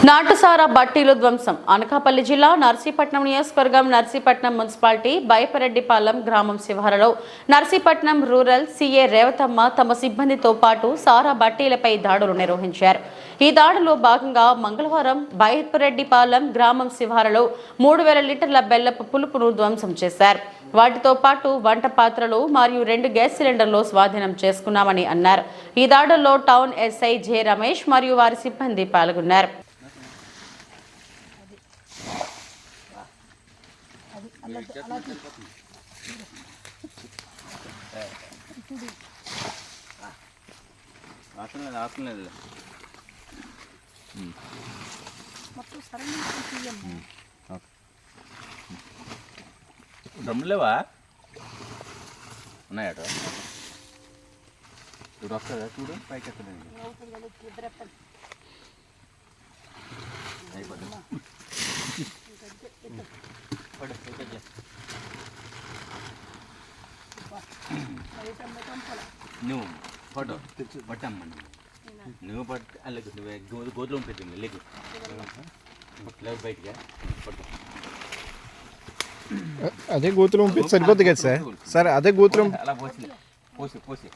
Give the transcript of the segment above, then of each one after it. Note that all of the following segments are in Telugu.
నాటుసారా బట్టీలు ధ్వంసం. అనకాపల్లి జిల్లా నర్సీపట్నం నియోజకవర్గం నర్సీపట్నం మున్సిపాలిటీ బైపరెడ్డిపాలెం గ్రామం శివారులో నర్సీపట్నం రూరల్ సీఏ రేవతమ్మ తమ సిబ్బందితో పాటు సారా బట్టీలపై దాడులు నిర్వహించారు. ఈ దాడిలో భాగంగా మంగళవారం బైపరెడ్డిపాలెం గ్రామం శివారులో 3000 లీటర్ల బెల్లపు పులుపును ధ్వంసం చేశారు. వాటితో పాటు వంట పాత్రలు మరియు 2 గ్యాస్ సిలిండర్లు స్వాధీనం చేసుకున్నామని అన్నారు. ఈ దాడుల్లో టౌన్ ఎస్ఐ జె రమేష్ మరియు వారి సిబ్బంది పాల్గొన్నారు. డ్రమ్ములేవా ఉన్నాయట చూడు వస్తుందా చూడు పైకి ఎత్తలేదు నువ్వు ఫోటో పట్టమ్మా నువ్వు పట్టు అలాగే నువ్వు గోధుమ పెట్టింది లేకు బయటగా పట్టు అదే గోతులు పంపిస్తే సరిపోద్ది కదా సార్. సార్ అదే గోతులు అలా పోసి పోసి పోసి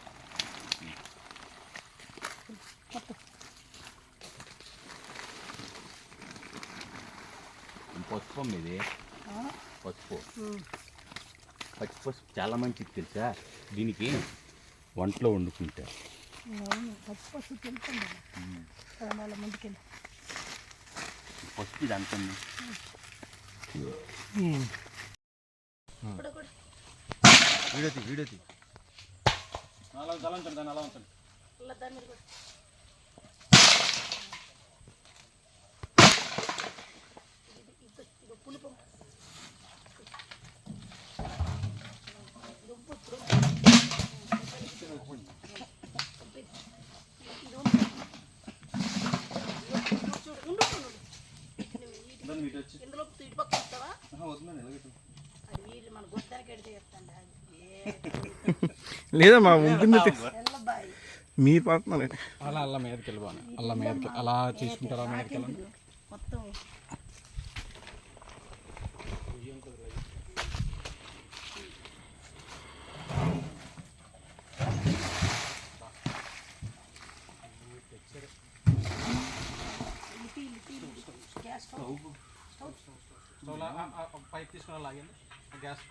పసుపు ఇది పసుపు పసుపు చాలా మంచిది తెలుసా. దీనికి వంటలో వండుకుంటే పసుపు ఇది అంత వీడియో అలా ఉంచండి దాన్ని అలా ఉంచండి. లేదమ్మా ఉంటుంది మీరు పడుతున్నారు అలా అలా మీదకి వెళ్ళిపోను అలా మీదకి అలా తీసుకుంటారు అలా మీదకి వెళ్ళండి. పైప్ తీసుకుని లాగండి గ్యాస్